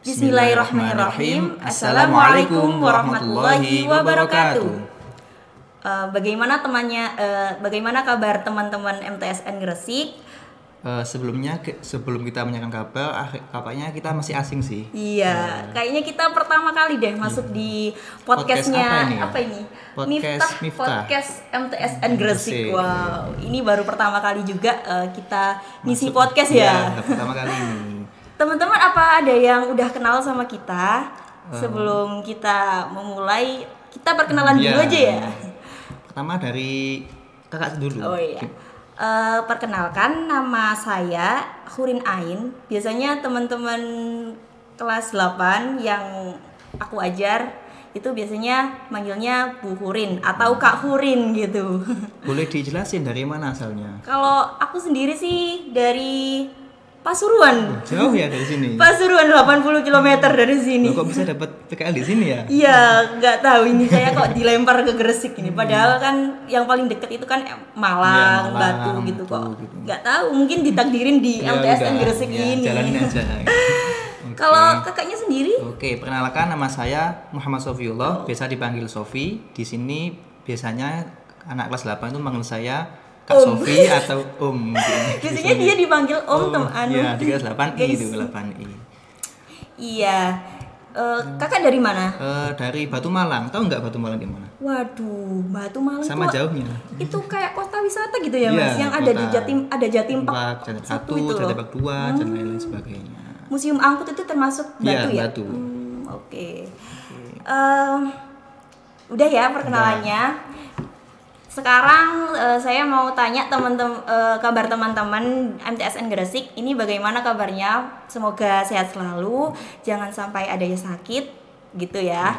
Bismillahirrahmanirrahim. Assalamualaikum warahmatullahi wabarakatuh. Bagaimana kabar teman-teman MTSN Gresik? Sebelum kita menanyakan kabar, kabarnya kita masih asing sih. Iya, kayaknya kita pertama kali deh masuk di podcastnya apa ini? Podcast MTSN Gresik. Wow, ini baru pertama kali juga kita ngisi podcast ya. Pertama kali ini. Teman-teman, apa ada yang udah kenal sama kita? Sebelum kita memulai, kita perkenalan dulu aja ya. Pertama dari kakak dulu. Oh iya. Perkenalkan, nama saya Hurin Ain. Biasanya teman-teman kelas 8 yang aku ajar itu biasanya manggilnya Bu Hurin atau Kak Hurin gitu. Boleh dijelasin dari mana asalnya? Kalau aku sendiri sih dari Pasuruan. Jauh ya dari sini. Pasuruan 80 km dari sini. Kok bisa dapat PKL di sini ya? Iya, nggak tahu ini saya kok dilempar ke Gresik ini. Padahal kan yang paling deket itu kan Malang, Batu gitu kok. Nggak tahu, mungkin ditakdirin di MTSN Gresik ini. Jalanin aja. Kalau kakaknya sendiri? Oke, perkenalkan, nama saya Muhammad Sofiullah, biasa dipanggil Sofi. Di sini biasanya anak kelas 8 itu manggil saya Kak Sofi atau Biasanya dia dipanggil teman. Iya, di kelas 8I itu, 8I. Iya. Kakak dari mana? Dari Batu Malang. Tahu nggak Batu Malang di mana? Waduh, Batu Malang sama jauhnya. Itu kayak kota wisata gitu ya, Mas? Yang ada di Jatim Park 1 itu loh. Jatim Park 2 dan lain-lain sebagainya. Museum Angkut itu termasuk Batu ya? Batu. Oke. Udah ya perkenalannya. Sekarang saya mau tanya kabar teman-teman MTSN Gresik. Ini bagaimana kabarnya? Semoga sehat selalu, jangan sampai ada yang sakit gitu ya.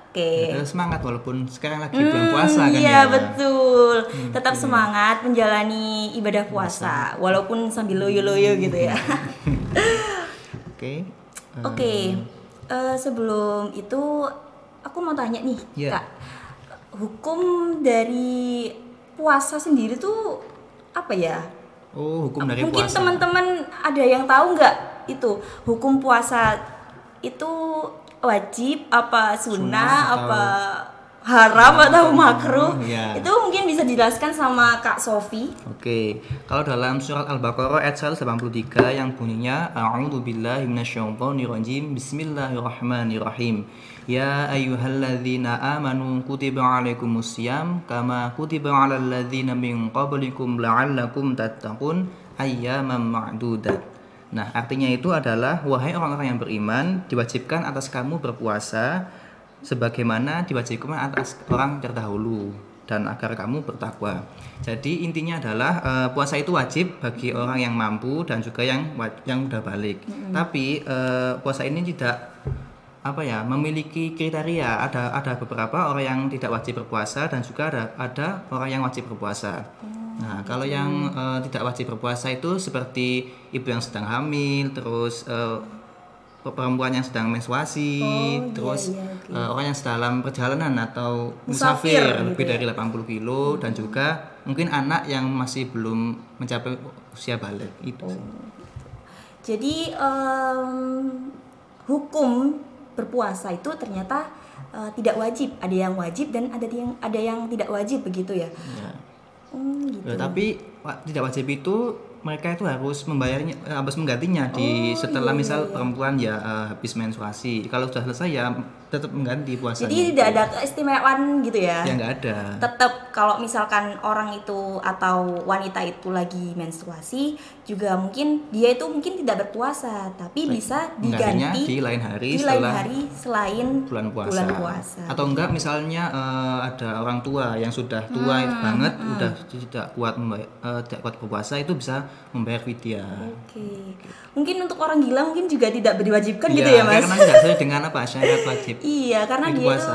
Oke. Semangat walaupun sekarang lagi bulan puasa kan ya. Iya betul. Tetap semangat menjalani ibadah puasa walaupun sambil loyo-loyo gitu ya. Oke. Sebelum itu aku mau tanya nih, Kak. Hukum dari puasa sendiri tuh apa ya? Hukum dari mungkin puasa. Mungkin teman-teman ada yang tahu nggak itu hukum puasa itu wajib apa sunnah apa haram atau makruh? Itu mungkin bisa dijelaskan sama Kak Sofi. Oke. Kalau dalam surat Al-Baqarah ayat 183 yang bunyinya A'udzubillahi minasyaitonirrajim. Bismillahirrahmanirrahim. Ya ayyuhalladzina amanu kutiba alaikumusiyam kama kutiba alal ladzina min qablikum la'allakum tattaqun ayyaman ma'dudat. Nah, artinya itu adalah wahai orang-orang yang beriman, diwajibkan atas kamu berpuasa sebagaimana diwajibkan atas orang terdahulu dan agar kamu bertakwa. Jadi intinya adalah puasa itu wajib bagi orang yang mampu dan juga yang udah balik. Tapi puasa ini tidak memiliki kriteria. Ada beberapa orang yang tidak wajib berpuasa dan juga ada orang yang wajib berpuasa. Nah, kalau yang tidak wajib berpuasa itu seperti ibu yang sedang hamil, terus perempuan yang sedang menstruasi, orang yang sedang perjalanan atau musafir lebih dari 80 kilo dan juga mungkin anak yang masih belum mencapai usia balik itu. Jadi hukum berpuasa itu ternyata tidak wajib, ada yang wajib dan ada yang tidak wajib begitu ya. Gitu. Tapi tidak wajib itu mereka itu harus menggantinya setelah misal perempuan habis menstruasi. Kalau sudah selesai ya tetap mengganti puasanya. Jadi tidak ada keistimewaan gitu ya? Ya nggak ada. Tetap kalau misalkan orang itu atau wanita itu lagi menstruasi juga dia itu mungkin tidak berpuasa tapi bisa diganti di lain hari selain bulan puasa. Atau enggak misalnya ada orang tua yang sudah tua banget udah tidak kuat berpuasa itu bisa membayar fidyah. Oke. Mungkin untuk orang gila mungkin juga tidak diwajibkan gitu ya, Mas? Karena tidak sesuai dengan syarat wajib. Iya, karena dia puasa.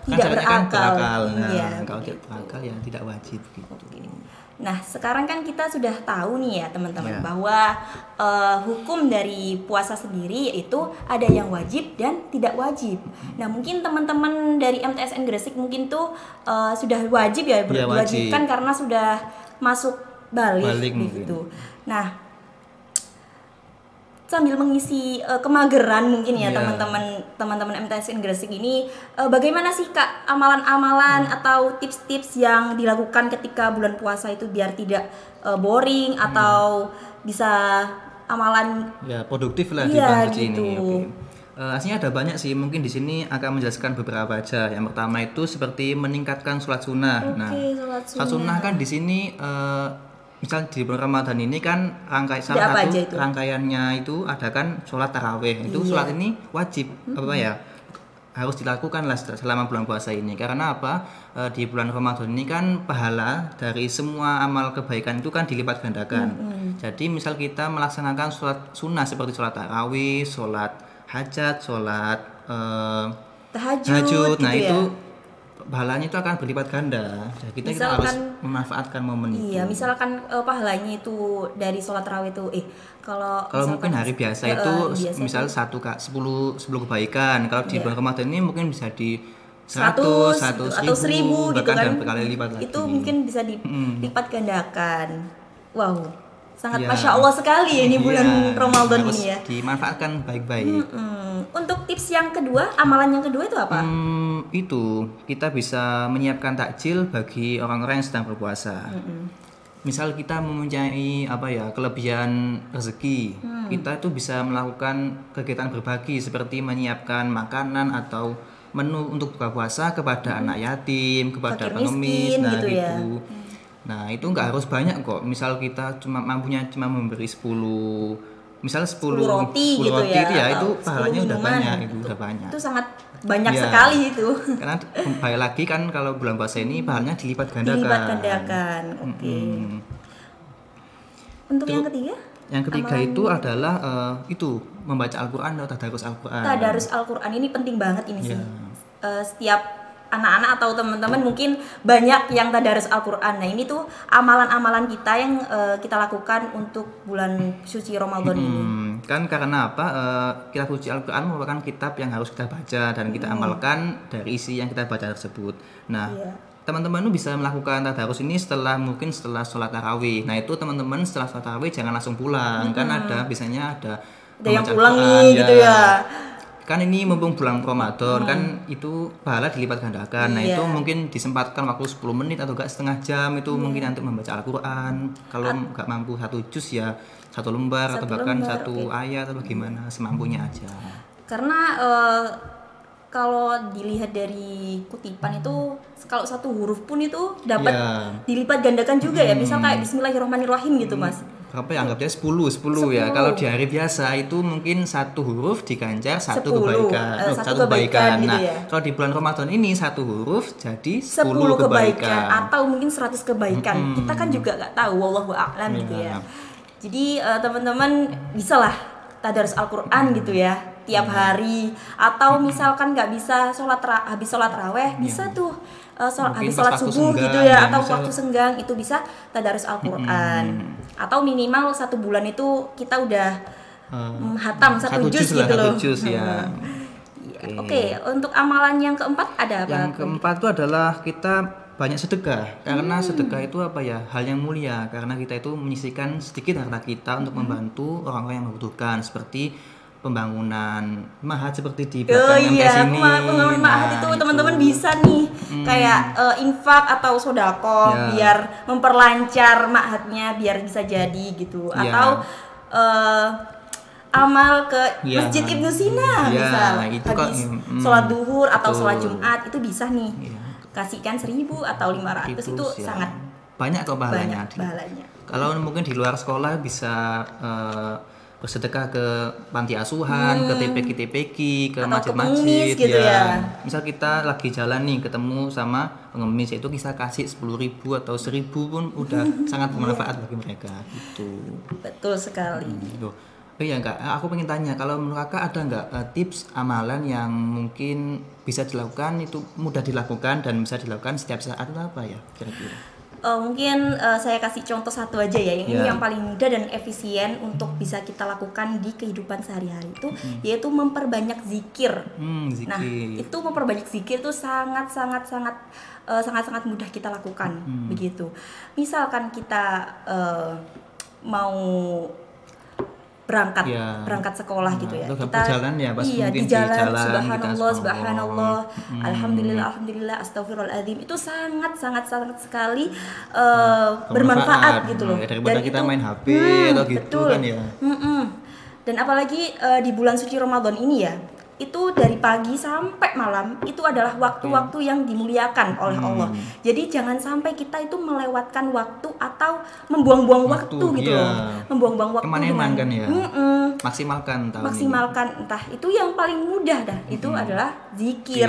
tidak berakal. Nah, kalau tidak berakal ya tidak wajib gitu. Oke. Nah, sekarang kan kita sudah tahu nih ya teman-teman bahwa hukum dari puasa sendiri yaitu ada yang wajib dan tidak wajib. Nah, mungkin teman-teman dari MTSN Gresik mungkin tuh sudah wajib ya diwajibkan karena sudah masuk balik gitu. Nah, sambil mengisi kemageran mungkin ya Iya. teman-teman MTSN Gresik ini, bagaimana sih Kak amalan-amalan atau tips-tips yang dilakukan ketika bulan puasa itu biar tidak boring atau bisa amalan Ya, produktif lah di Iya, bulan suci gitu. ini. Oke. Aslinya ada banyak sih, mungkin di sini akan menjelaskan beberapa aja. Yang pertama itu seperti meningkatkan sholat sunnah. Nah, Oke, sholat sholat sunnah kan di sini misal di bulan Ramadan ini kan salah apa satu aja itu? rangkaiannya itu ada kan sholat taraweh. Itu Iya. sholat ini wajib apa ya? Harus dilakukan lah selama bulan puasa ini. Karena apa? Di bulan Ramadan ini kan pahala dari semua amal kebaikan itu kan dilipat gandakan. Jadi misal kita melaksanakan sholat sunnah seperti sholat tarawih, sholat hajat, sholat tahajud, nah gitu ya. itu pahalanya itu akan berlipat ganda. Jadi kita harus Misalkan- memanfaatkan momen itu. Iya, misalkan pahalanya itu dari sholat tarawih itu, kalau Mungkin hari biasa itu misal 10 kebaikan. Kalau di Iya. bulan Ramadan ini mungkin bisa di 100 100, atau 1000 gitu bahkan kan, dan berkali lipat lagi. itu mungkin bisa dilipat gandakan. Wow, sangat Iya. Masya Allah sekali ya ini bulan Iya, Ramadan harus ini ya. dimanfaatkan baik-baik. Untuk tips yang kedua, amalan yang kedua itu apa? Itu kita bisa menyiapkan takjil bagi orang-orang yang sedang berpuasa. Misal kita mempunyai kelebihan rezeki, kita itu bisa melakukan kegiatan berbagi seperti menyiapkan makanan atau menu untuk buka puasa kepada anak yatim, kepada Fakir pengemis, miskin nah gitu ya. Nah itu nggak harus banyak kok. Misal kita mampunya cuma memberi 10, misal 10 roti gitu roti ya, itu ya, atau itu 10 pahalanya udah minuman. banyak, itu udah banyak. Itu sangat banyak Iya. sekali itu. Karena kembali lagi kan kalau bulan puasa ini pahalanya dilipat gandakan. Dilipat gandakan. Oke. Untuk yang ketiga? Yang ketiga itu adalah itu membaca Al-Qur'an atau tadarus Al-Qur'an. Tadarus Al-Qur'an ini penting banget ini sih. Iya. Setiap anak-anak atau teman-teman mungkin banyak yang tadarus Al-Qur'an. Nah, ini tuh amalan-amalan kita yang kita lakukan untuk bulan suci Ramadan ini. Kan karena apa? Kitab suci Al-Qur'an merupakan kitab yang harus kita baca dan kita amalkan dari isi yang kita baca tersebut. Nah, Iya. teman-teman tuh bisa melakukan tadarus ini mungkin setelah sholat tarawih. Nah itu teman-teman setelah sholat tarawih jangan langsung pulang, kan biasanya ada yang pembacaan pulang Quran, nih gitu ya. Kan ini mumpung bulan Ramadan kan itu pahala dilipat gandakan. Nah Iya. itu mungkin disempatkan waktu 10 menit atau enggak setengah jam itu mungkin untuk membaca Al-Qur'an. Kalau enggak mampu 1 juz ya 1 lembar atau Satu bahkan lembar, 1 ayat atau gimana semampunya aja. Karena kalau dilihat dari kutipan itu kalau satu huruf pun itu dapat Iya. dilipat gandakan juga ya. Misal kayak Bismillahirrahmanirrahim gitu, Mas. Berapa ya, anggapnya 10 ya. Kalau di hari biasa itu mungkin satu huruf diganjar satu 10, kebaikan. satu kebaikan gitu Nah, ya. kalau di bulan Ramadan ini satu huruf jadi 10 10 kebaikan atau mungkin 100 kebaikan. Kita kan juga nggak tahu, wallahu a'lam gitu ya. Iya. Jadi teman-teman bisalah tadarus Al-Qur'an gitu ya tiap hari, atau misalkan nggak bisa habis sholat raweh bisa tuh Mungkin habis pas sholat waktu subuh senggang, gitu ya, ya, atau misal- waktu senggang itu bisa tadarus Al-Qur'an. Atau minimal 1 bulan itu kita udah hatam 1 juz gitu loh. 1 juz ya. Iya. Oke, untuk amalan yang keempat ada apa? Yang keempat itu adalah kita banyak sedekah. Karena sedekah itu hal yang mulia, karena kita itu menyisihkan sedikit harta kita untuk membantu orang-orang yang membutuhkan, seperti pembangunan mahat seperti di belakang MTS iya, ini. pengalaman mahat itu teman-teman bisa nih kayak infak atau sodako Ya. biar memperlancar mahatnya biar bisa jadi gitu, Ya. atau amal ke Ya. Masjid Ibnu Sina Ya, misal itu kan, habis sholat duhur atau betul. sholat Jumat itu bisa nih Ya. kasihkan 1000 atau 500 itu ya. sangat banyak kok pahalanya. banyak pahalanya. Kalau mungkin di luar sekolah bisa bersedekah ke panti asuhan, ke TPQ-TPQ, ke Atau ke masjid-masjid pengemis gitu ya. Misal kita lagi jalan nih ketemu sama pengemis, itu kita kasih 10.000 atau 1.000 pun udah sangat bermanfaat bagi mereka gitu. Betul sekali. Loh. Oh iya Kak, aku pengen tanya, kalau menurut Kakak ada nggak tips amalan yang mungkin bisa dilakukan, itu mudah dilakukan dan bisa dilakukan setiap saat, itu apa ya kira-kira? Mungkin saya kasih contoh satu aja ya, ini Ya. yang paling mudah dan efisien untuk bisa kita lakukan di kehidupan sehari-hari itu yaitu memperbanyak zikir. Zikir. Nah, itu memperbanyak zikir itu sangat mudah kita lakukan begitu. Misalkan kita mau berangkat Ya. berangkat sekolah gitu ya. Atau perjalanan ya, pas iya mungkin di jalan, kita subhanallah subhanallah, alhamdulillah alhamdulillah, itu sangat sekali bermanfaat gitu loh. Daripada Dan kita itu, main HP atau gitu betul. kan ya. Dan apalagi di bulan suci Ramadan ini ya, itu dari pagi sampai malam itu adalah waktu-waktu yang dimuliakan oleh Allah. Jadi jangan sampai kita itu melewatkan waktu atau membuang-buang waktu gitu iya. loh. Membuang-buang waktu Kemana-mana kan ya. Maksimalkan tahun maksimalkan entah itu yang paling mudah dah itu adalah zikir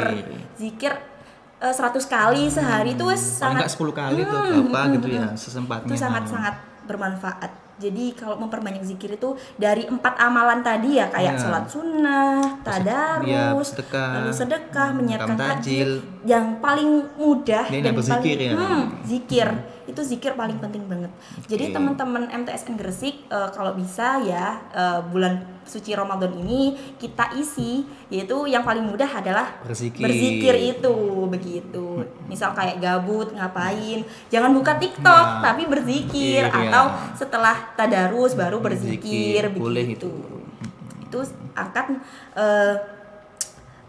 100 kali sehari itu paling sangat 10 kali tuh berapa gitu ya sesempatnya. itu sangat bermanfaat. Jadi kalau memperbanyak zikir itu dari 4 amalan tadi ya, kayak sholat sunnah, tadarus, lalu sedekah, menyiapkan takjil. Yang paling mudah dan berzikir paling zikir. Itu zikir paling penting banget. Jadi teman-teman MTSN Gresik kalau bisa ya bulan suci Ramadan ini kita isi, yaitu yang paling mudah adalah berzikir itu begitu. Misal kayak gabut ngapain, jangan buka TikTok tapi berzikir, atau setelah tadarus baru berzikir begitu. Itu akan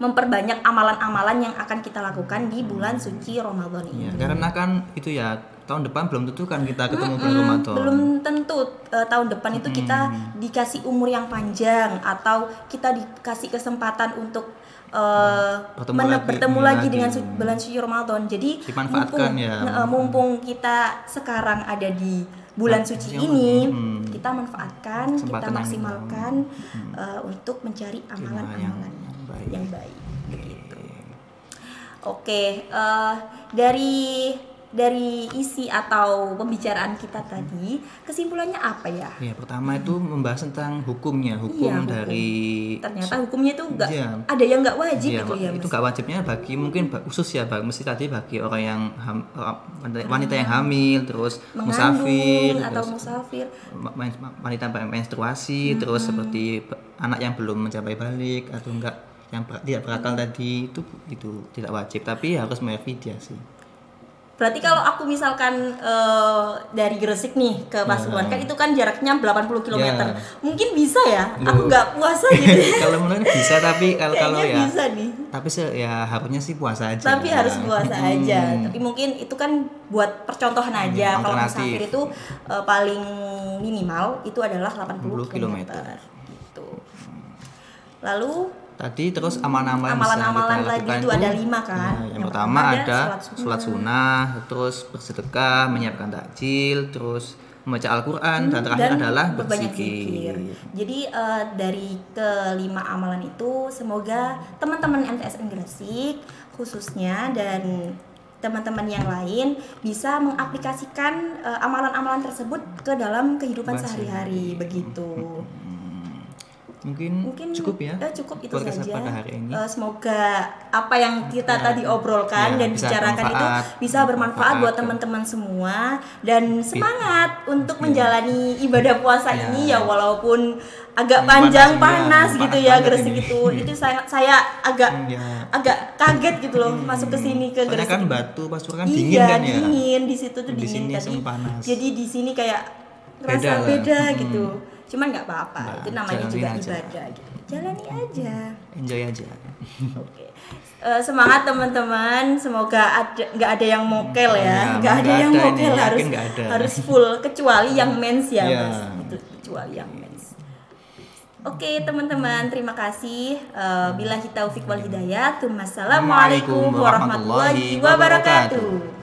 memperbanyak amalan-amalan yang akan kita lakukan di bulan suci Ramadan ini. Ya, karena kan itu ya tahun depan belum tentu kan kita ketemu bulan Ramadan. Belum tentu tahun depan itu kita dikasih umur yang panjang atau kita dikasih kesempatan untuk bertemu lagi dengan bulan suci Ramadan. Jadi mumpung kita sekarang ada di bulan suci ini, kita manfaatkan, kita maksimalkan untuk mencari amalan-amalan yang baik begitu. Oke, dari isi atau pembicaraan kita tadi, kesimpulannya apa ya? Ya, pertama itu membahas tentang hukumnya, hukum. Dari ternyata hukumnya itu ada yang nggak wajib gitu ya. Itu nggak wajibnya bagi mungkin khusus ya, mesti tadi bagi orang yang wanita yang hamil, terus musafir, wanita menstruasi, terus seperti anak yang belum mencapai balik atau enggak yang tidak berakal tadi itu tidak wajib, tapi harus membayar fidyah sih. Berarti kalau aku misalkan dari Gresik nih ke Pasuruan, kan itu kan jaraknya 80 km. Mungkin bisa ya? Aku nggak puasa gitu. Kalau menurut bisa, tapi kalau ya bisa nih. Tapi ya harusnya sih puasa aja. Tapi harus puasa aja. Tapi mungkin itu kan buat percontohan aja. Kalau musafir itu paling minimal itu adalah 80 km. Gitu. Lalu tadi terus amalan-amalan lagi itu ada 5 kan. Yang pertama ada sholat sunnah, terus bersedekah, menyiapkan takjil, terus membaca Al-Quran, dan terakhir adalah berzikir. Jadi dari kelima amalan itu semoga teman-teman MTSN Gresik khususnya dan teman-teman yang lain bisa mengaplikasikan amalan-amalan tersebut ke dalam kehidupan sehari-hari begitu. Mungkin cukup ya. Cukup itu saja. Pada hari ini. Semoga apa yang kita tadi obrolkan dan bicarakan itu bisa bermanfaat buat teman-teman semua, dan semangat untuk menjalani ibadah puasa ini ya, walaupun agak panjang panas gitu ya Gresik itu saya agak kaget gitu loh masuk ke sini ke Gresik. Kan Batu Pasuruan kan dingin kan ya. Dingin di situ tuh dingin tadi. Jadi di sini kayak rasa beda gitu. Cuman nggak apa-apa, itu namanya juga ibadah gitu. Jalani aja, enjoy aja. Oke. Semangat teman-teman, semoga nggak ada yang mokel ya, nggak ada yang mokel, harus full, kecuali yang mens ya mas, itu kecuali yang mens. Oke teman-teman, terima kasih. Billahi taufik wal hidayah. Assalamualaikum warahmatullahi wabarakatuh.